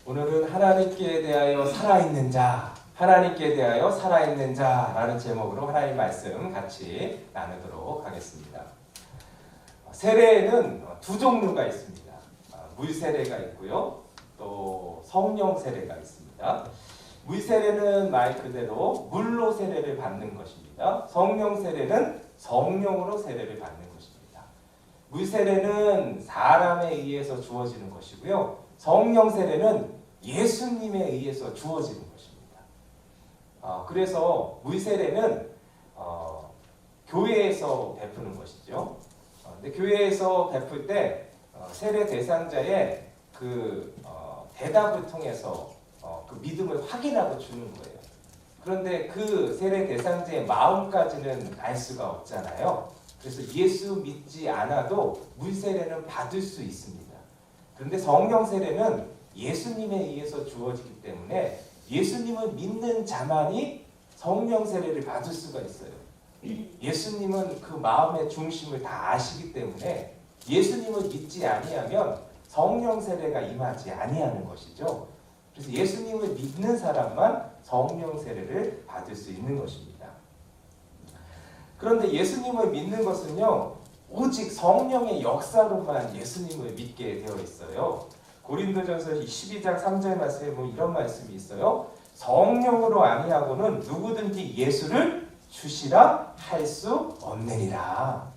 오늘은 하나님께 대하여 살아있는 자, 하나님께 대하여 살아있는 자라는 제목으로 하나님 말씀 같이 나누도록 하겠습니다. 세례에는 두 종류가 있습니다. 물 세례가 있고요, 또 성령 세례가 있습니다. 물 세례는 말 그대로 물로 세례를 받는 것입니다. 성령 세례는 성령으로 세례를 받는 것입니다. 물 세례는 사람에 의해서 주어지는 것이고요, 성령 세례는 예수님에 의해서 주어지는 것입니다. 그래서 물 세례는 교회에서 베푸는 것이죠. 근데 교회에서 베풀 때 세례 대상자의 대답을 통해서 그 믿음을 확인하고 주는 거예요. 그런데 그 세례 대상자의 마음까지는 알 수가 없잖아요. 그래서 예수 믿지 않아도 물 세례는 받을 수 있습니다. 그런데 성령 세례는 예수님에 의해서 주어지기 때문에 예수님을 믿는 자만이 성령 세례를 받을 수가 있어요. 예수님은 그 마음의 중심을 다 아시기 때문에 예수님을 믿지 아니하면 성령 세례가 임하지 아니하는 것이죠. 그래서 예수님을 믿는 사람만 성령 세례를 받을 수 있는 것입니다. 그런데 예수님을 믿는 것은요, 오직 성령의 역사로만 예수님을 믿게 되어 있어요. 고린도전서 12장 3절 말씀에 보면 이런 말씀이 있어요. 성령으로 아니하고는 누구든지 예수를 주시라 할 수 없느니라.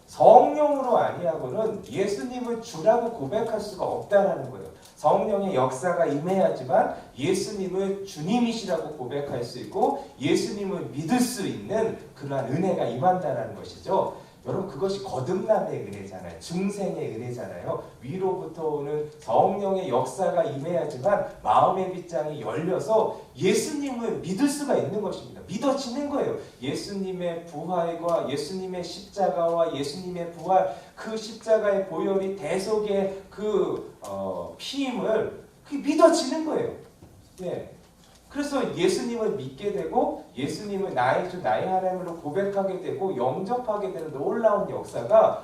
성령으로 아니하고는 예수님을 주라고 고백할 수가 없다라는 거예요. 성령의 역사가 임해야지만 예수님을 주님이시라고 고백할 수 있고 예수님을 믿을 수 있는 그러한 은혜가 임한다는 것이죠. 여러분, 그것이 거듭남의 은혜잖아요. 증생의 은혜잖아요. 위로부터 오는 성령의 역사가 임해야지만 마음의 빗장이 열려서 예수님을 믿을 수가 있는 것입니다. 믿어지는 거예요. 예수님의 부활과 예수님의 십자가와 예수님의 부활, 그 십자가의 보혈이 대속의 피임을 믿어지는 거예요. 예. 그래서 예수님을 믿게 되고 예수님을 나의 주 나의 하나님으로 고백하게 되고 영접하게 되는 놀라운 역사가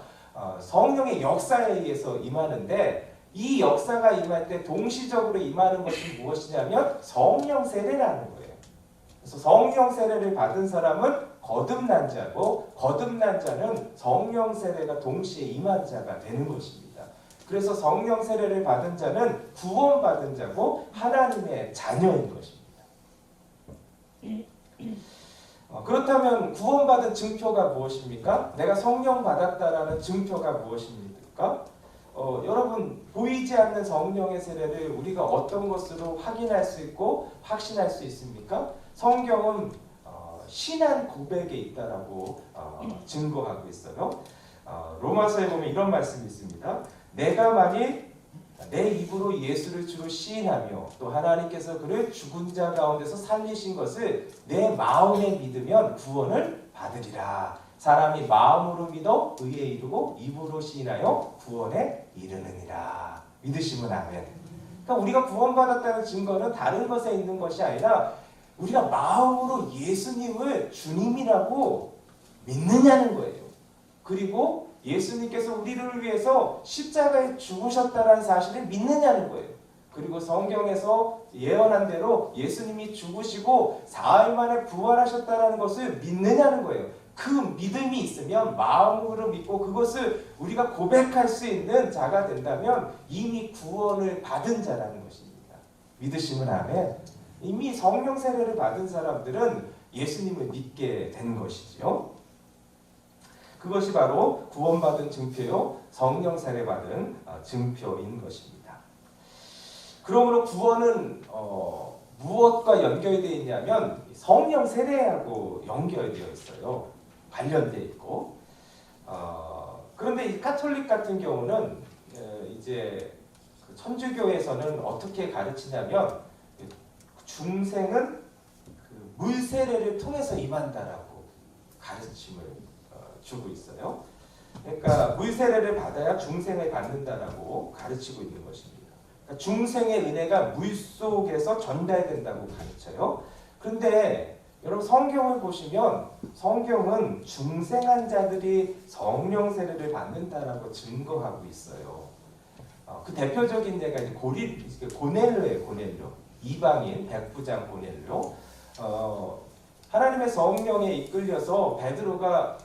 성령의 역사에 의해서 임하는데, 이 역사가 임할 때 동시적으로 임하는 것이 무엇이냐면 성령 세례라는 거예요. 그래서 성령 세례를 받은 사람은 거듭난 자고 거듭난 자는 성령 세례가 동시에 임한 자가 되는 것입니다. 그래서 성령 세례를 받은 자는 구원받은 자고 하나님의 자녀인 것입니다. 그렇다면 구원받은 증표가 무엇입니까? 내가 성령 받았다라는 증표가 무엇입니까? 여러분, 보이지 않는 성령의 세례를 우리가 어떤 것으로 확인할 수 있고 확신할 수 있습니까? 성경은 신한 고백에 있다라고 증거하고 있어요. 로마서에 보면 이런 말씀이 있습니다. 내가 만일 내 입으로 예수를 주로 시인하며 또 하나님께서 그를 죽은 자 가운데서 살리신 것을 내 마음에 믿으면 구원을 받으리라. 사람이 마음으로 믿어 의에 이르고 입으로 시인하여 구원에 이르느니라. 믿으시면 아멘. 그러니까 우리가 구원받았다는 증거는 다른 것에 있는 것이 아니라 우리가 마음으로 예수님을 주님이라고 믿느냐는 거예요. 그리고 예수님께서 우리를 위해서 십자가에 죽으셨다는 사실을 믿느냐는 거예요. 그리고 성경에서 예언한 대로 예수님이 죽으시고 사흘 만에 부활하셨다는 것을 믿느냐는 거예요. 그 믿음이 있으면 마음으로 믿고 그것을 우리가 고백할 수 있는 자가 된다면 이미 구원을 받은 자라는 것입니다. 믿으시면 아멘. 이미 성령 세례를 받은 사람들은 예수님을 믿게 된 것이죠. 그것이 바로 구원받은 증표요, 성령 세례 받은 증표인 것입니다. 그러므로 구원은 무엇과 연결되어 있냐면 성령 세례하고 연결되어 있어요. 관련되어 있고. 그런데 이 가톨릭 같은 경우는 이제 천주교에서는 어떻게 가르치냐면 중생은 물 세례를 통해서 임한다라고 가르침을 주고 있어요. 그러니까 물 세례를 받아야 중생을 받는다라고 가르치고 있는 것입니다. 그러니까 중생의 은혜가 물 속에서 전달된다고 가르쳐요. 그런데 여러분, 성경을 보시면 성경은 중생한 자들이 성령 세례를 받는다라고 증거하고 있어요. 그 대표적인 예가 이제 고넬료예요. 고넬료. 이방인 백부장 고넬료. 하나님의 성령에 이끌려서 베드로가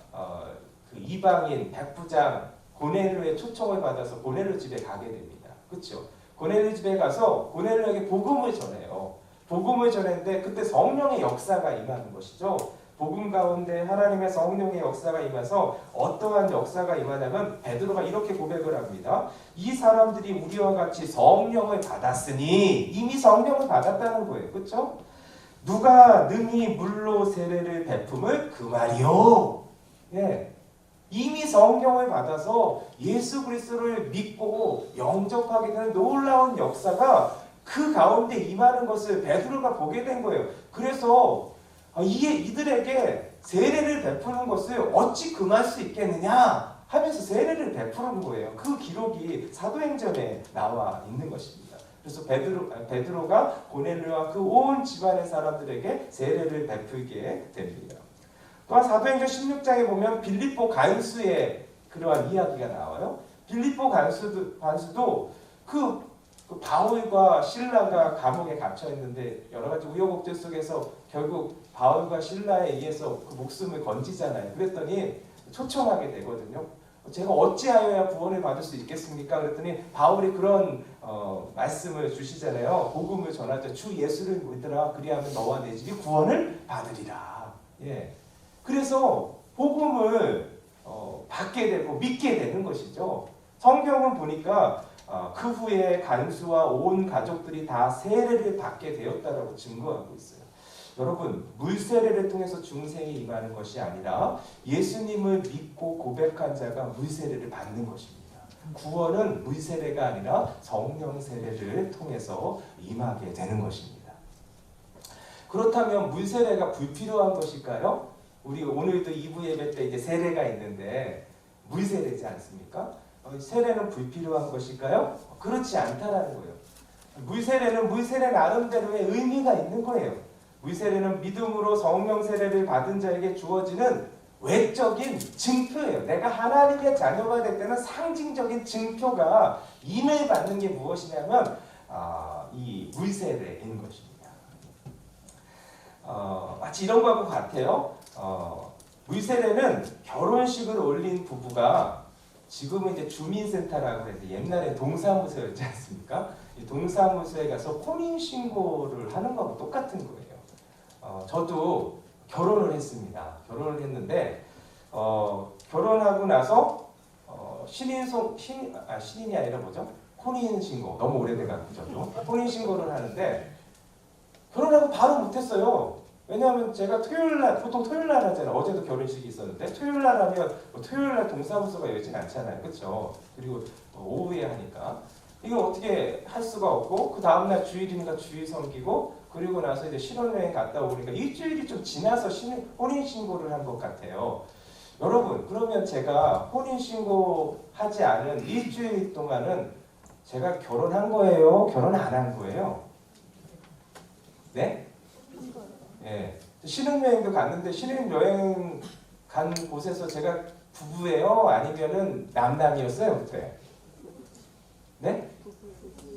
그 이방인 백부장 고넬료의 초청을 받아서 고넬료 집에 가게 됩니다. 그렇죠? 고넬료 집에 가서 고넬료에게 복음을 전해요. 복음을 전했는데 그때 성령의 역사가 임하는 것이죠. 복음 가운데 하나님의 성령의 역사가 임해서 어떠한 역사가 임하냐면 베드로가 이렇게 고백을 합니다. 이 사람들이 우리와 같이 성령을 받았으니 이미 성령을 받았다는 거예요. 그렇죠? 누가 능히 물로 세례를 베품을 그 말이요. 예. 이미 성령을 받아서 예수 그리스도를 믿고 영접하게 되는 놀라운 역사가 그 가운데 임하는 것을 베드로가 보게 된 거예요. 그래서 이들에게 세례를 베푸는 것을 어찌 금할 수 있겠느냐 하면서 세례를 베푸는 거예요. 그 기록이 사도행전에 나와 있는 것입니다. 그래서 베드로가 고넬료와 그 온 집안의 사람들에게 세례를 베풀게 됩니다. 또한 사도행전 16장에 보면 빌립보 간수의 그러한 이야기가 나와요. 빌립보 간수도 그 바울과 실라가 감옥에 갇혀 있는데 여러 가지 우여곡절 속에서 결국 바울과 실라에 의해서 그 목숨을 건지잖아요. 그랬더니 초청하게 되거든요. 제가 어찌하여야 구원을 받을 수 있겠습니까? 그랬더니 바울이 그런 말씀을 주시잖아요. 복음을 전하자. 주 예수를 믿으라. 그리하면 너와 내 집이 구원을 받으리라. 예. 그래서 복음을 받게 되고 믿게 되는 것이죠. 성경은 보니까 그 후에 간수와 온 가족들이 다 세례를 받게 되었다라고 증거하고 있어요. 여러분, 물세례를 통해서 중생이 임하는 것이 아니라 예수님을 믿고 고백한 자가 물세례를 받는 것입니다. 구원은 물세례가 아니라 성령 세례를 통해서 임하게 되는 것입니다. 그렇다면 물세례가 불필요한 것일까요? 우리 오늘도 2부 예배 때 이제 세례가 있는데 물세례지 않습니까? 세례는 불필요한 것일까요? 그렇지 않다라는 거예요. 물세례는 물세례 나름대로의 의미가 있는 거예요. 물세례는 믿음으로 성령 세례를 받은 자에게 주어지는 외적인 증표예요. 내가 하나님의 자녀가 될 때는 상징적인 증표가 임을 받는 게 무엇이냐면 이 물세례인 것입니다. 마치 이런 거하고 같아요. 물세례는 결혼식을 올린 부부가 지금은 이제 주민센터라고 해서 옛날에 동사무소였지 않습니까? 이 동사무소에 가서 혼인신고를 하는 거하고 똑같은 거예요. 저도 결혼을 했습니다. 결혼을 했는데 결혼하고 나서 신인이 아니라 뭐죠? 혼인신고. 너무 오래돼가지고 저도 혼인신고를 하는데 결혼하고 바로 못했어요. 왜냐하면 제가 보통 토요일 날 하잖아요. 어제도 결혼식이 있었는데 토요일 날 하면 토요일 날 동사무소가 열진 않잖아요. 그렇죠? 그리고 오후에 하니까 이걸 어떻게 할 수가 없고 그 다음날 주일이니까 주일 섬기고 그리고 나서 이제 신혼여행 갔다 오니까 일주일이 좀 지나서 혼인신고를 한 것 같아요. 여러분, 그러면 제가 혼인신고하지 않은 일주일 동안은 제가 결혼한 거예요? 결혼 안 한 거예요? 네? 예. 신혼여행도 갔는데 신혼여행 간 곳에서 제가 부부예요? 아니면은 남남이었어요? 그때? 네?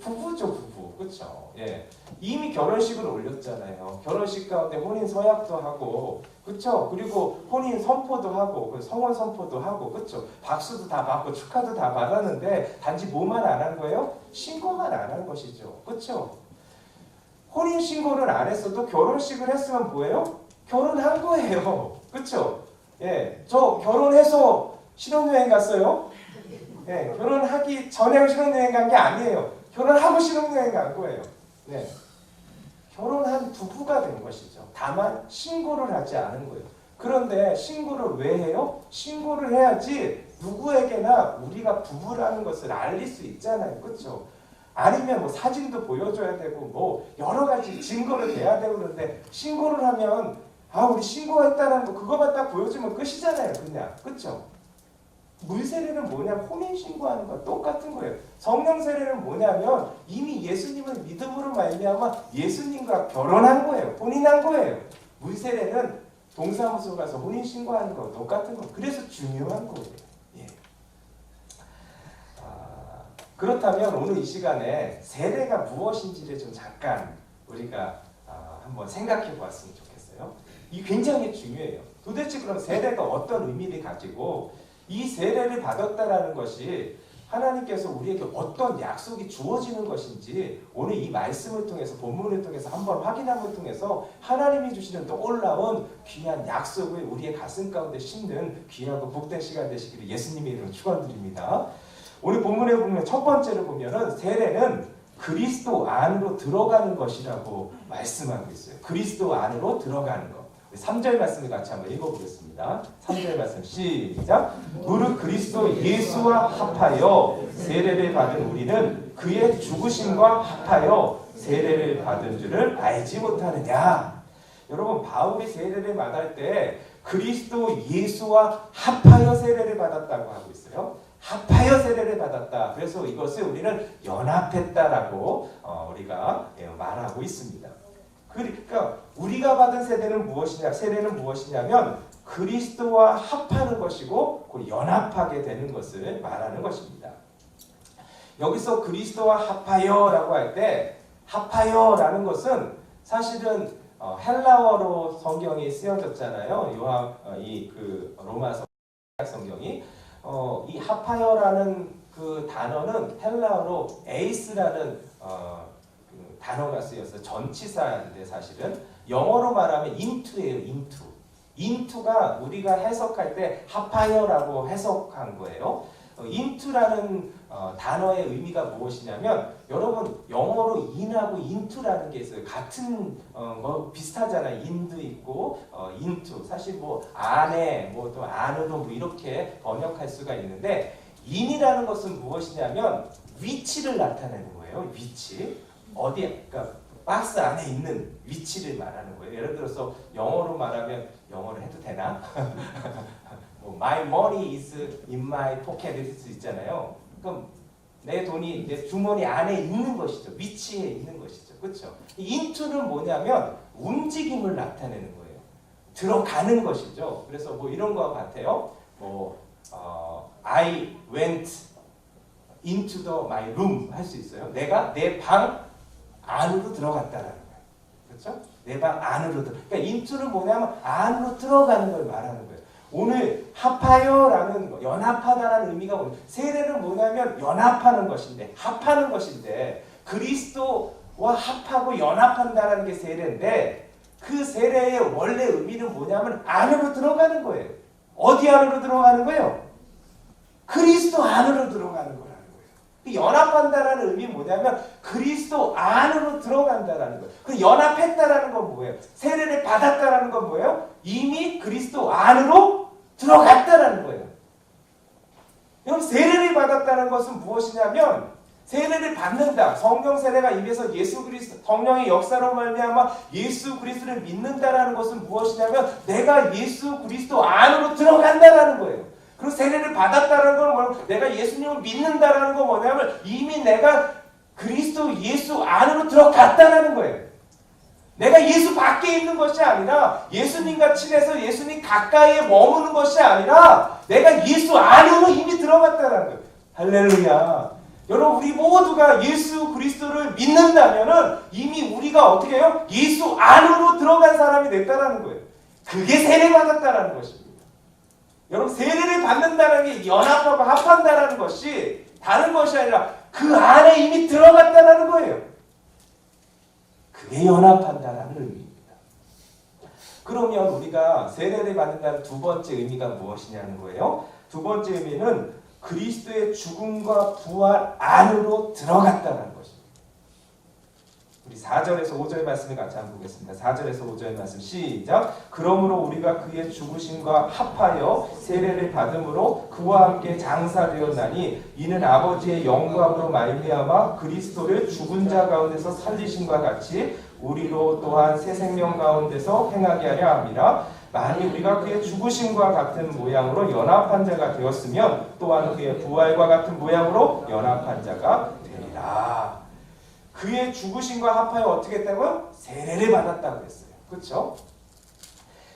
부부죠, 부부. 그렇죠. 예. 이미 결혼식을 올렸잖아요. 결혼식 가운데 혼인 서약도 하고, 그렇죠. 그리고 혼인 선포도 하고, 성혼 선포도 하고, 그렇죠. 박수도 다 받고 축하도 다 받았는데 단지 뭐만 안 한 거예요? 신고만 안 한 것이죠. 그렇죠. 혼인 신고를 안 했어도 결혼식을 했으면 뭐예요? 결혼한 거예요. 그렇죠. 예. 저 결혼해서 신혼여행 갔어요. 네, 결혼하기 전에 신혼여행 간 게 아니에요. 결혼하고 신혼여행 간 거예요. 네, 결혼한 부부가 된 것이죠. 다만 신고를 하지 않은 거예요. 그런데 신고를 왜 해요? 신고를 해야지 누구에게나 우리가 부부라는 것을 알릴 수 있잖아요. 그렇죠? 아니면 뭐 사진도 보여줘야 되고 뭐 여러 가지 증거를 대야 되고 그런데 신고를 하면 우리 신고했다는 거 그거만 딱 보여주면 끝이잖아요. 그냥. 그렇죠? 물세례는 뭐냐면 혼인신고하는 거 똑같은 거예요. 성령세례는 뭐냐면 이미 예수님을 믿음으로 말미암아 예수님과 결혼한 거예요. 혼인한 거예요. 물세례는 동사무소 가서 혼인신고하는 거 똑같은 거. 그래서 중요한 거예요. 예. 그렇다면 오늘 이 시간에 세례가 무엇인지를 좀 잠깐 우리가 한번 생각해 보았으면 좋겠어요. 이게 굉장히 중요해요. 도대체 그럼 세례가 어떤 의미를 가지고 이 세례를 받았다라는 것이 하나님께서 우리에게 어떤 약속이 주어지는 것인지 오늘 이 말씀을 통해서 본문을 통해서 한번 확인함을 통해서 하나님이 주시는 놀라운 귀한 약속을 우리의 가슴 가운데 심는 귀하고 복된 시간 되시기를 예수님의 이름으로 축원드립니다. 오늘 본문에 보면 첫 번째로 보면은 세례는 그리스도 안으로 들어가는 것이라고 말씀하고 있어요. 그리스도 안으로 들어가는 것. 3절 말씀을 같이 한번 읽어보겠습니다. 3절 말씀 시작. 무릇 그리스도 예수와 합하여 세례를 받은 우리는 그의 죽으심과 합하여 세례를 받은 줄을 알지 못하느냐. 여러분 바울이 세례를 받을 때 그리스도 예수와 합하여 세례를 받았다고 하고 있어요. 합하여 세례를 받았다. 그래서 이것을 우리는 연합했다라고 우리가 말하고 있습니다. 그러니까 우리가 받은 세례는 무엇이냐면 그리스도와 합하는 것이고 연합하게 되는 것을 말하는 것입니다. 여기서 그리스도와 합하여라고 할 때 합하여라는 것은 사실은 헬라어로 성경이 쓰여졌잖아요. 로마서 성경이 이 합하여라는 그 단어는 헬라어로 에이스라는 단어가 쓰여서 전치사인데 사실은 영어로 말하면 into예요. into가 우리가 해석할 때 합하여라고 해석한 거예요. into라는 단어의 의미가 무엇이냐면 여러분 영어로 in하고 into라는 게 있어요. 같은 뭐 비슷하잖아요. in도 있고 into 사실 뭐 안에 뭐 또 안으로 뭐 이렇게 번역할 수가 있는데 in이라는 것은 무엇이냐면 위치를 나타내는 거예요. 위치. 어디에? 그러니까 박스 안에 있는 위치를 말하는 거예요. 예를 들어서 영어로 말하면 영어로 해도 되나? 뭐, My money is in my pocket 일 수 있잖아요. 그럼 내 돈이 내 주머니 안에 있는 것이죠. 위치에 있는 것이죠. 그렇죠? into는 뭐냐면 움직임을 나타내는 거예요. 들어가는 것이죠. 그래서 뭐 이런 거 같아요. I went into my room 할 수 있어요. 내가 내 방 안으로 들어갔다라는 거예요. 그렇죠? 내 방 안으로 그러니까 into는 뭐냐면 안으로 들어가는 걸 말하는 거예요. 오늘 합하여라는 거, 연합하다라는 의미가 뭐냐면 세례는 뭐냐면 연합하는 것인데 합하는 것인데 그리스도와 합하고 연합한다라는 게 세례인데 그 세례의 원래 의미는 뭐냐면 안으로 들어가는 거예요. 어디 안으로 들어가는 거예요? 그리스도 안으로 들어가는 거예요. 연합한다라는 의미 뭐냐면 그리스도 안으로 들어간다라는 거예요. 그 연합했다라는 건 뭐예요? 세례를 받았다라는 건 뭐예요? 이미 그리스도 안으로 들어갔다라는 거예요. 여러분 세례를 받았다는 것은 무엇이냐면 세례를 받는다. 성령 세례가 입에서 예수 그리스도 성령의 역사로 말미암아 예수 그리스도를 믿는다라는 것은 무엇이냐면 내가 예수 그리스도 안으로 들어간다라는 거예요. 그리고 세례를 받았다는 건 뭐냐면 내가 예수님을 믿는다라는 건 뭐냐면 이미 내가 그리스도 예수 안으로 들어갔다라는 거예요. 내가 예수 밖에 있는 것이 아니라 예수님과 친해서 예수님 가까이에 머무는 것이 아니라 내가 예수 안으로 이미 들어갔다라는 거예요. 할렐루야. 여러분 우리 모두가 예수 그리스도를 믿는다면은 이미 우리가 어떻게 해요? 예수 안으로 들어간 사람이 됐다라는 거예요. 그게 세례 받았다라는 것입니다. 여러분 세례를 받는다는 게 연합하고 합한다라는 것이 다른 것이 아니라 그 안에 이미 들어갔다라는 거예요. 그게 연합한다라는 의미입니다. 그러면 우리가 세례를 받는다는 두 번째 의미가 무엇이냐는 거예요. 두 번째 의미는 그리스도의 죽음과 부활 안으로 들어갔다는 것입니다. 우리 4절에서 5절 말씀을 같이 한번 보겠습니다. 4절에서 5절 말씀 시작. 그러므로 우리가 그의 죽으심과 합하여 세례를 받음으로 그와 함께 장사되었나니 이는 아버지의 영광으로 말미암아 그리스도를 죽은 자 가운데서 살리심과 같이 우리로 또한 새 생명 가운데서 행하게 하려 함이라. 만일 우리가 그의 죽으심과 같은 모양으로 연합한 자가 되었으면 또한 그의 부활과 같은 모양으로 연합한 자가 되리라. 그의 죽으심과 합하여 어떻게 했다고요? 세례를 받았다고 했어요. 그렇죠?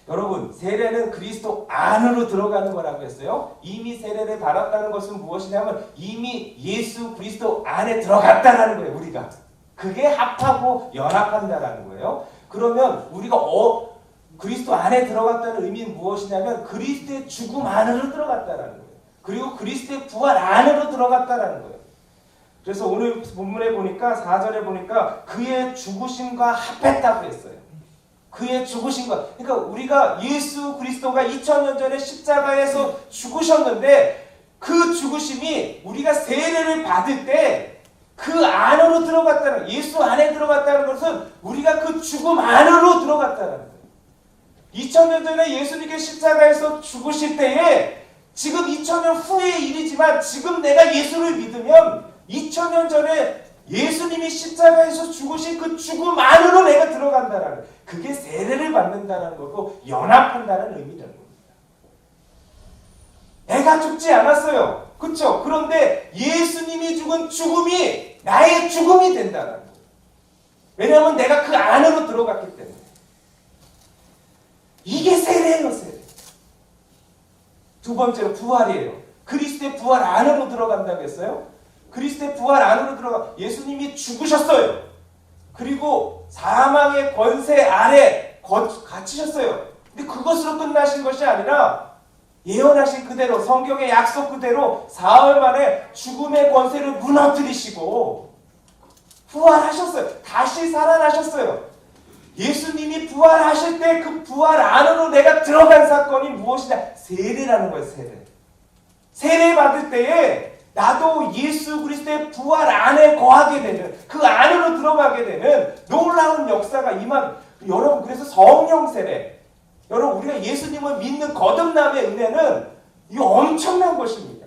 여러분, 세례는 그리스도 안으로 들어가는 거라고 했어요. 이미 세례를 받았다는 것은 무엇이냐면 이미 예수 그리스도 안에 들어갔다라는 거예요. 우리가. 그게 합하고 연합한다라는 거예요. 그러면 우리가 그리스도 안에 들어갔다는 의미는 무엇이냐면 그리스도의 죽음 안으로 들어갔다라는 거예요. 그리고 그리스도의 부활 안으로 들어갔다라는 거예요. 그래서 오늘 본문에 보니까 4절에 보니까 그의 죽으심과 합했다고 했어요. 그의 죽으심과, 그러니까 우리가 예수 그리스도가 2000년 전에 십자가에서 죽으셨는데 그 죽으심이 우리가 세례를 받을 때 그 안으로 들어갔다는, 예수 안에 들어갔다는 것은 우리가 그 죽음 안으로 들어갔다는 거예요. 2000년 전에 예수님께 십자가에서 죽으실 때에 지금 2000년 후의 일이지만 지금 내가 예수를 믿으면 2000년 전에 예수님이 십자가에서 죽으신 그 죽음 안으로 내가 들어간다라는, 그게 세례를 받는다는 거고 연합한다는 의미라는 겁니다. 내가 죽지 않았어요. 그렇죠? 그런데 예수님이 죽은 죽음이 나의 죽음이 된다는 거예요. 왜냐하면 내가 그 안으로 들어갔기 때문에. 이게 세례예요, 세례. 두 번째로 부활이에요. 그리스도의 부활 안으로 들어간다고 했어요. 그리스도의 부활 안으로 들어가, 예수님이 죽으셨어요. 그리고 사망의 권세 아래 갇히셨어요. 근데 그것으로 끝나신 것이 아니라 예언하신 그대로, 성경의 약속 그대로 사흘 만에 죽음의 권세를 무너뜨리시고 부활하셨어요. 다시 살아나셨어요. 예수님이 부활하실 때 그 부활 안으로 내가 들어간 사건이 무엇이냐? 세례라는 거예요. 세례. 세례 받을 때에 나도 예수 그리스도의 부활 안에 거하게 되는, 그 안으로 들어가게 되는 놀라운 역사가 여러분, 그래서 성령 세례, 여러분, 우리가 예수님을 믿는 거듭남의 은혜는 이거 엄청난 것입니다.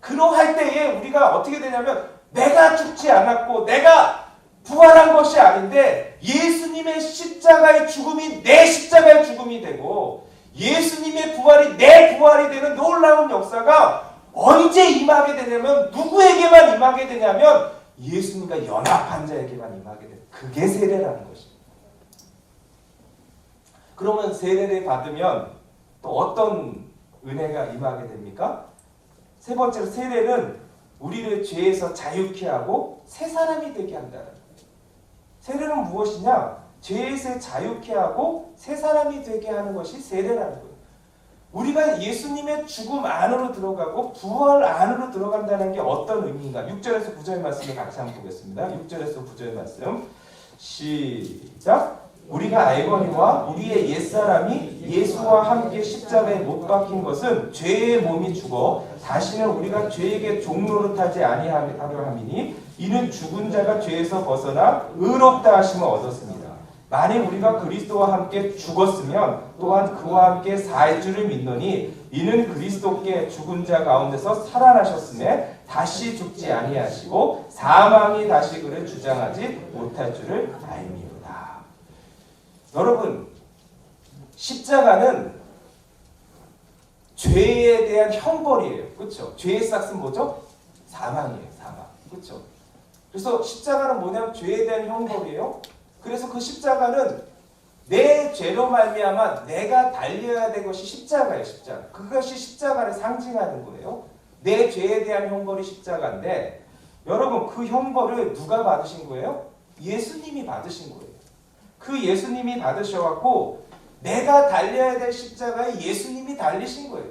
그러할 때에 우리가 어떻게 되냐면 내가 죽지 않았고 내가 부활한 것이 아닌데 예수님의 십자가의 죽음이 내 십자가의 죽음이 되고 예수님의 부활이 내 부활이 되는 놀라운 역사가 언제 임하게 되냐면, 누구에게만 임하게 되냐면 예수님과 연합한 자에게만 임하게 돼요. 그게 세례라는 것입니다. 그러면 세례를 받으면 또 어떤 은혜가 임하게 됩니까? 세 번째로, 세례는 우리를 죄에서 자유케 하고 새 사람이 되게 한다는 거예요. 세례는 무엇이냐? 죄에서 자유케 하고 새 사람이 되게 하는 것이 세례라는 거예요. 우리가 예수님의 죽음 안으로 들어가고 부활 안으로 들어간다는 게 어떤 의미인가? 6절에서 9절 말씀을 같이 한번 보겠습니다. 6절에서 9절 말씀 시작. 우리가 알거니와 우리의 옛사람이 예수와 함께 십자가에 못 박힌 것은 죄의 몸이 죽어 다시는 우리가 죄에게 종노릇하지 아니하려 함이니 이는 죽은 자가 죄에서 벗어나 의롭다 하심을 얻었습니다. 만일 우리가 그리스도와 함께 죽었으면 또한 그와 함께 살 줄을 믿노니 이는 그리스도께 죽은 자 가운데서 살아나셨음에 다시 죽지 아니하시고 사망이 다시 그를 주장하지 못할 줄을 알미로다. 여러분, 십자가는 죄에 대한 형벌이에요. 그렇죠? 죄의 싹은 뭐죠? 사망이에요. 사망. 그렇죠? 그래서 십자가는 뭐냐면 죄에 대한 형벌이에요. 그래서 그 십자가는 내 죄로 말미암아 내가 달려야 될 것이 십자가예요. 십자가. 그것이 십자가를 상징하는 거예요. 내 죄에 대한 형벌이 십자가인데, 여러분, 그 형벌을 누가 받으신 거예요? 예수님이 받으신 거예요. 그 예수님이 받으셔갖고 내가 달려야 될 십자가에 예수님이 달리신 거예요.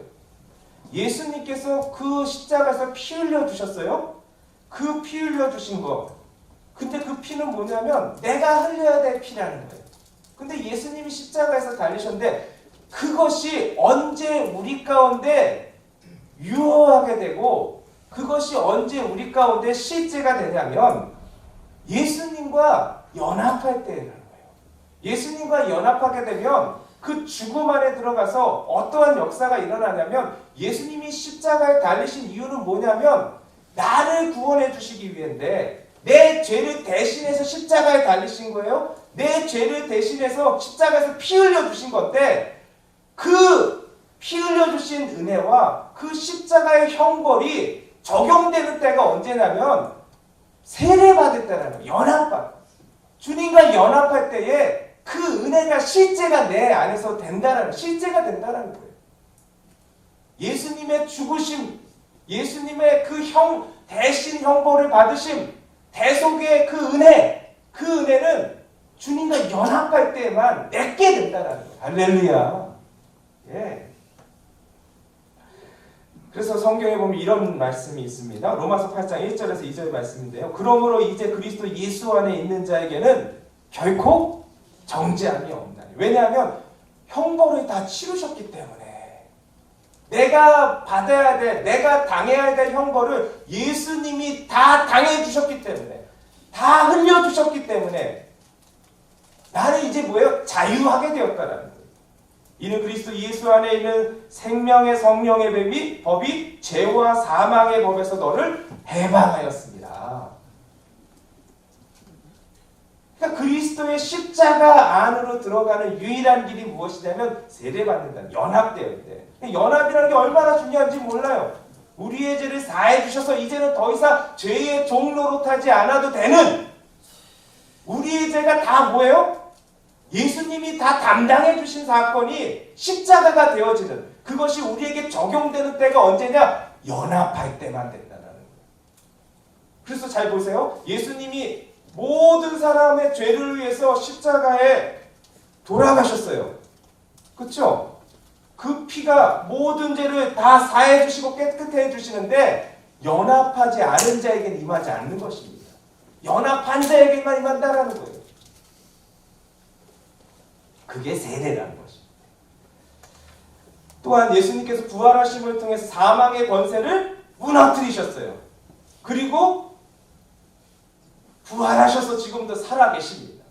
예수님께서 그 십자가에서 피 흘려 주셨어요. 그 피 흘려 주신 거. 근데 그 피는 뭐냐면 내가 흘려야 될 피라는 거예요. 근데 예수님이 십자가에서 달리셨는데 그것이 언제 우리 가운데 유효하게 되고 그것이 언제 우리 가운데 실제가 되냐면 예수님과 연합할 때라는 거예요. 예수님과 연합하게 되면 그 죽음 안에 들어가서 어떠한 역사가 일어나냐면, 예수님이 십자가에 달리신 이유는 뭐냐면 나를 구원해 주시기 위해인데 내 죄를 대신해서 십자가에 달리신 거예요. 내 죄를 대신해서 십자가에서 피 흘려 주신 건데 그 피 흘려 주신 은혜와 그 십자가의 형벌이 적용되는 때가 언제냐면 세례 받을 때라는 거예요. 주님과 연합할 때에 그 은혜가 실제가 내 안에서 된다는, 실제가 된다는 거예요. 예수님의 죽으심, 예수님의 그 대신 형벌을 받으심, 대속의 그 은혜는 주님과 연합할 때만 내게 된다는 거예요. 할렐루야. 예. 그래서 성경에 보면 이런 말씀이 있습니다. 로마서 8장 1절에서 2절 말씀인데요. 그러므로 이제 그리스도 예수 안에 있는 자에게는 결코 정죄함이 없나니. 왜냐하면 형벌을 다 치르셨기 때문에, 내가 받아야 될, 내가 당해야 될 형벌을 예수님이 다 당해 주셨기 때문에, 다 흘려 주셨기 때문에 나는 이제 뭐예요? 자유하게 되었다라는 거예요. 이는 그리스도 예수 안에 있는 생명의 성령의 법이 죄와 사망의 법에서 너를 해방하였습니다. 그러니까 그리스도의 십자가 안으로 들어가는 유일한 길이 무엇이냐면 세례받는다. 연합되어야 돼. 연합이라는 게 얼마나 중요한지 몰라요. 우리의 죄를 사해 주셔서 이제는 더 이상 죄의 종로로 타지 않아도 되는, 우리의 죄가 다 뭐예요? 예수님이 다 담당해 주신 사건이 십자가가 되어지는, 그것이 우리에게 적용되는 때가 언제냐? 연합할 때만 된다는 거예요. 그래서 잘 보세요. 예수님이 모든 사람의 죄를 위해서 십자가에 돌아가셨어요. 그렇죠? 그 피가 모든 죄를 다 사해 주시고 깨끗해 해 주시는데 연합하지 않은 자에게는 임하지 않는 것입니다. 연합한 자에게만 임한다라는 거예요. 그게 세례라는 것입니다. 또한 예수님께서 부활하심을 통해서 사망의 권세를 무너뜨리셨어요. 그리고 부활하셔서 지금도 살아계십니다.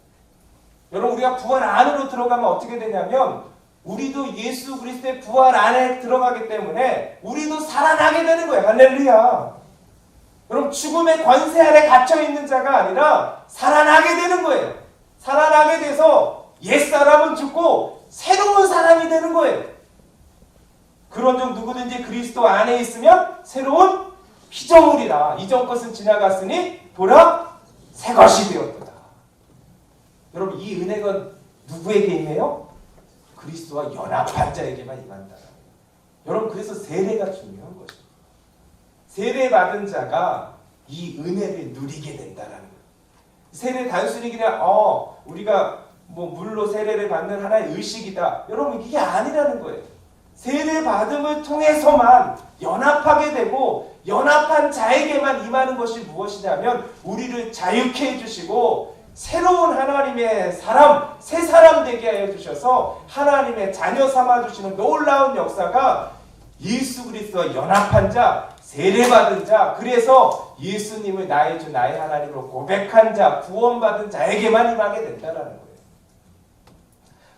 여러분, 우리가 부활 안으로 들어가면 어떻게 되냐면, 우리도 예수 그리스도의 부활 안에 들어가기 때문에 우리도 살아나게 되는 거예요. 할렐루야. 여러분, 죽음의 권세 안에 갇혀있는 자가 아니라 살아나게 되는 거예요. 살아나게 돼서 옛사람은 죽고 새로운 사람이 되는 거예요. 그런즉 누구든지 그리스도 안에 있으면 새로운 피조물이라. 이전 것은 지나갔으니 보라 새 것이 되었도다. 여러분, 이 은혜가 누구에게 임해요? 그리스도와 연합한 자에게만 임한다. 여러분, 그래서 세례가 중요한 것입니다. 세례 받은 자가 이 은혜를 누리게 된다는 거예요. 세례 단순히 그냥 우리가 뭐 물로 세례를 받는 하나의 의식이다, 여러분, 이게 아니라는 거예요. 세례 받음을 통해서만 연합하게 되고, 연합한 자에게만 임하는 것이 무엇이냐면 우리를 자유케 해주시고 새로운 하나님의 사람, 새 사람 되게 하여 주셔서 하나님의 자녀 삼아 주시는 놀라운 역사가 예수 그리스도와 연합한 자, 세례받은 자, 그래서 예수님을 나의 주 나의 하나님으로 고백한 자, 구원받은 자에게만 임하게 된다는 거예요.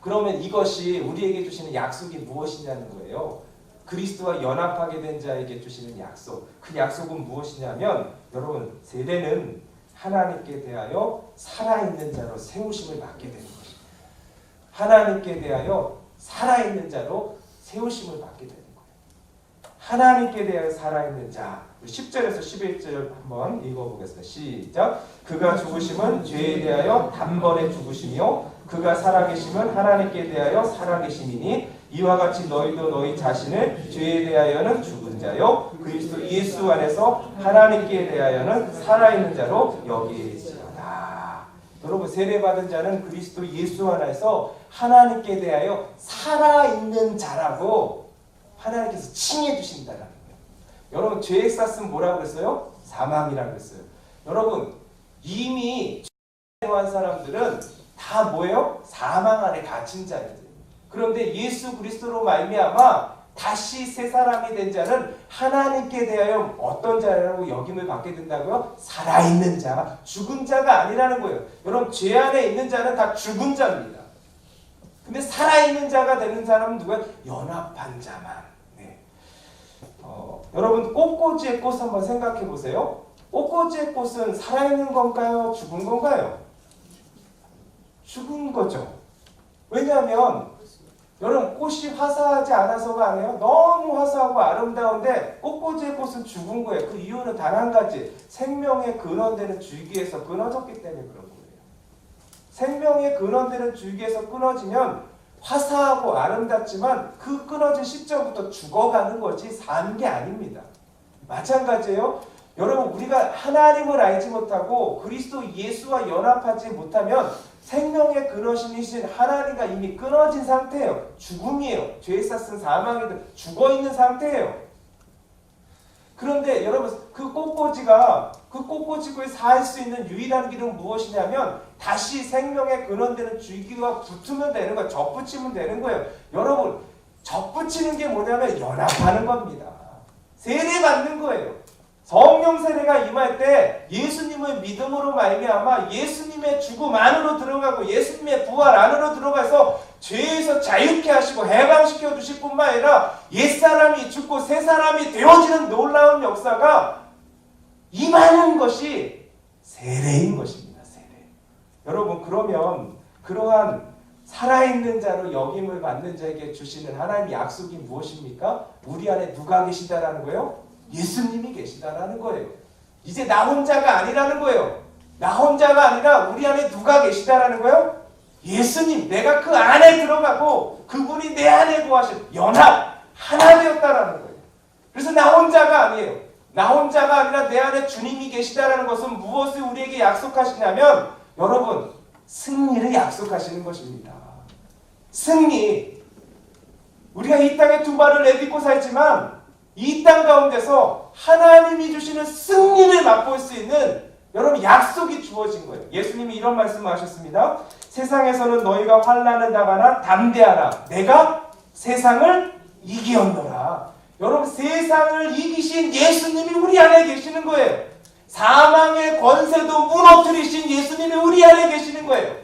그러면 이것이 우리에게 주시는 약속이 무엇이냐는 거예요. 그리스도와 연합하게 된 자에게 주시는 약속. 그 약속은 무엇이냐면, 여러분, 세례는 하나님께 대하여 살아있는 자로 세우심을 받게 되는 것입니다. 하나님께 대하여 살아있는 자로 세우심을 받게 되는 거예요. 하나님께 대하여 살아있는 자. 10절에서 11절 한번 읽어보겠습니다. 시작. 그가 죽으심은 죄에 대하여 단번에 죽으시며 그가 살아계심은 하나님께 대하여 살아계심이니 이와 같이 너희도 너희 자신을 죄에 대하여는 죽은 자요 그리스도 예수 안에서 하나님께 대하여는 살아있는 자로 여기지어다. 여러분, 세례받은 자는 그리스도 예수 안에서 하나님께 대하여 살아있는 자라고 하나님께서 칭해 주신다는 거예요. 여러분, 죄의 쌌으면 뭐라고 그랬어요? 사망이라고 그랬어요. 여러분, 이미 죄한 사람들은 다 뭐예요? 사망 안에 갇힌 자예요. 그런데 예수 그리스도로 말미암아 다시 새 사람이 된 자는 하나님께 대하여 어떤 자라고 여김을 받게 된다고요? 살아있는 자, 죽은 자가 아니라는 거예요. 여러분, 죄 안에 있는 자는 다 죽은 자입니다. 근데 살아있는 자가 되는 사람은 누구예요? 연합한 자만. 네. 여러분, 꽃꽂이의 꽃 한번 생각해 보세요. 꽃꽂이의 꽃은 살아있는 건가요? 죽은 건가요? 죽은 거죠. 왜냐하면 여러분, 꽃이 화사하지 않아서가 아니에요. 너무 화사하고 아름다운데 꽃꽂이의 꽃은 죽은 거예요. 그 이유는 단 한 가지, 생명의 근원되는 줄기에서 끊어졌기 때문에 그런 거예요. 생명의 근원되는 줄기에서 끊어지면 화사하고 아름답지만 그 끊어진 시점부터 죽어가는 거지 사는 게 아닙니다. 마찬가지예요. 여러분, 우리가 하나님을 알지 못하고 그리스도 예수와 연합하지 못하면 생명의 근원이신 하나님과 이미 끊어진 상태예요. 죽음이에요. 죄에 쌌은 사망에 죽어있는 상태예요. 그런데 여러분, 그 꽃꽂이에 살 수 있는 유일한 길은 무엇이냐면 다시 생명의 근원되는 줄기와 붙으면 되는 거예요. 접붙이면 되는 거예요. 여러분, 접붙이는 게 뭐냐면 연합하는 겁니다. 세례받는 거예요. 성령 세례가 임할 때 예수님의 믿음으로 말미암아 예수님의 죽음 안으로 들어가고 예수님의 부활 안으로 들어가서 죄에서 자유케 하시고 해방시켜 주실 뿐만 아니라 옛사람이 죽고 새사람이 되어지는 놀라운 역사가 임하는 것이 세례인 것입니다. 세례. 여러분, 그러면 그러한 살아있는 자로 여김을 받는 자에게 주시는 하나님의 약속이 무엇입니까? 우리 안에 누가 계시다라는 거예요? 예수님이 계시다라는 거예요. 이제 나 혼자가 아니라는 거예요. 나 혼자가 아니라 우리 안에 누가 계시다라는 거예요? 예수님, 내가 그 안에 들어가고 그분이 내 안에 거하신 연합, 하나 되었다라는 거예요. 그래서 나 혼자가 아니에요. 나 혼자가 아니라 내 안에 주님이 계시다라는 것은 무엇을 우리에게 약속하시냐면 여러분, 승리를 약속하시는 것입니다. 승리. 우리가 이 땅에 두 발을 내딛고 살지만 이 땅 가운데서 하나님이 주시는 승리를 맛볼 수 있는 여러분 약속이 주어진 거예요. 예수님이 이런 말씀을 하셨습니다. 세상에서는 너희가 환난을 당하나 담대하라. 내가 세상을 이기었노라. 여러분, 세상을 이기신 예수님이 우리 안에 계시는 거예요. 사망의 권세도 무너뜨리신 예수님이 우리 안에 계시는 거예요.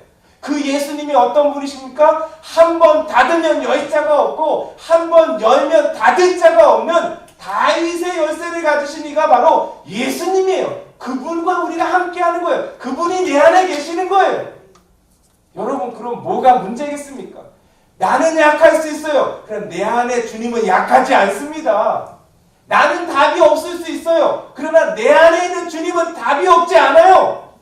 그 예수님이 어떤 분이십니까? 한 번 닫으면 열 자가 없고 한 번 열면 닫을 자가 없는 다윗의 열쇠를 가지신 이가 바로 예수님이에요. 그분과 우리가 함께하는 거예요. 그분이 내 안에 계시는 거예요. 여러분, 그럼 뭐가 문제겠습니까? 나는 약할 수 있어요. 그럼 내 안에 주님은 약하지 않습니다. 나는 답이 없을 수 있어요. 그러나 내 안에 있는 주님은 답이 없지 않아요.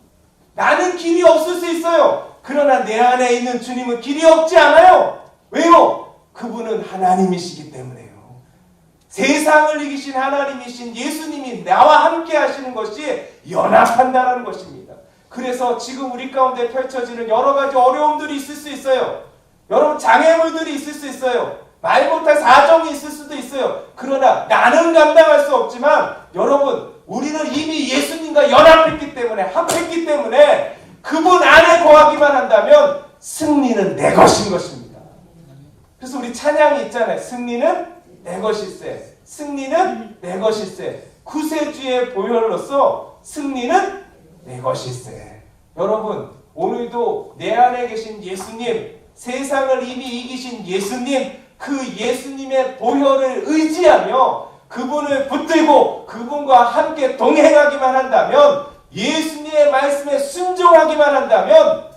나는 길이 없을 수 있어요. 그러나 내 안에 있는 주님은 길이 없지 않아요. 왜요? 그분은 하나님이시기 때문에요. 세상을 이기신 하나님이신 예수님이 나와 함께 하시는 것이 연합한다는 것입니다. 그래서 지금 우리 가운데 펼쳐지는 여러 가지 어려움들이 있을 수 있어요. 여러분, 장애물들이 있을 수 있어요. 말 못할 사정이 있을 수도 있어요. 그러나 나는 감당할 수 없지만 여러분, 우리는 이미 예수님과 연합했기 때문에, 합했기 때문에 그분 안에 거하기만 한다면 승리는 내 것인 것입니다. 그래서 우리 찬양이 있잖아요. 승리는 내 것일세. 승리는 내 것일세. 구세주의 보혈로서 승리는 내 것일세. 여러분, 오늘도 내 안에 계신 예수님, 세상을 이미 이기신 예수님, 그 예수님의 보혈을 의지하며 그분을 붙들고 그분과 함께 동행하기만 한다면, 예수님의 말씀에 순종하기만 한다면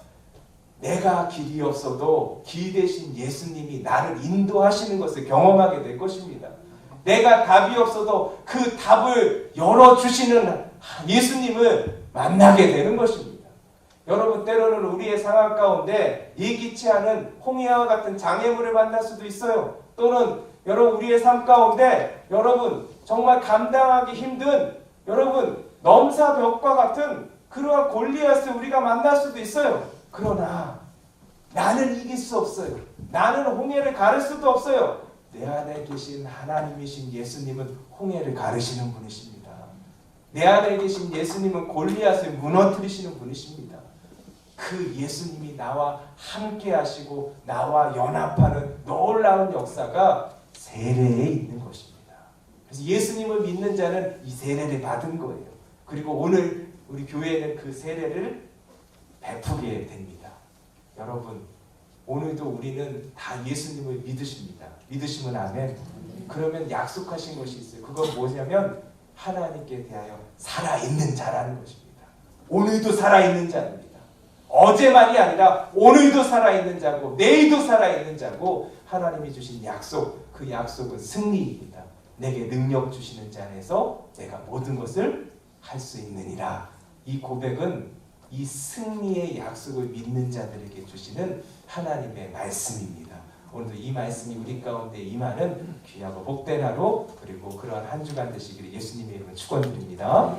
내가 길이 없어도 길 대신 예수님이 나를 인도하시는 것을 경험하게 될 것입니다. 내가 답이 없어도 그 답을 열어주시는 예수님을 만나게 되는 것입니다. 여러분, 때로는 우리의 상황 가운데 예기치 않은 홍해와 같은 장애물을 만날 수도 있어요. 또는 여러분, 우리의 삶 가운데 여러분 정말 감당하기 힘든 여러분 넘사벽과 같은 그러한 골리앗을 우리가 만날 수도 있어요. 그러나 나는 이길 수 없어요. 나는 홍해를 가를 수도 없어요. 내 안에 계신 하나님이신 예수님은 홍해를 가르시는 분이십니다. 내 안에 계신 예수님은 골리앗을 무너뜨리시는 분이십니다. 그 예수님이 나와 함께 하시고 나와 연합하는 놀라운 역사가 세례에 있는 것입니다. 그래서 예수님을 믿는 자는 이 세례를 받은 거예요. 그리고 오늘 우리 교회는 그 세례를 베푸게 됩니다. 여러분, 오늘도 우리는 다 예수님을 믿으십니다. 믿으시면 아멘. 그러면 약속하신 것이 있어요. 그건 뭐냐면 하나님께 대하여 살아있는 자라는 것입니다. 오늘도 살아있는 자입니다. 어제만이 아니라 오늘도 살아있는 자고 내일도 살아있는 자고 하나님이 주신 약속, 그 약속은 승리입니다. 내게 능력 주시는 자 안에서 내가 모든 것을 할 수 있느니라. 이 고백은 이 승리의 약속을 믿는 자들에게 주시는 하나님의 말씀입니다. 오늘도 이 말씀이 우리 가운데 임하는 귀하고 복된 하루 그리고 그러한 한 주간 되시기를 예수님의 이름으로 축원드립니다.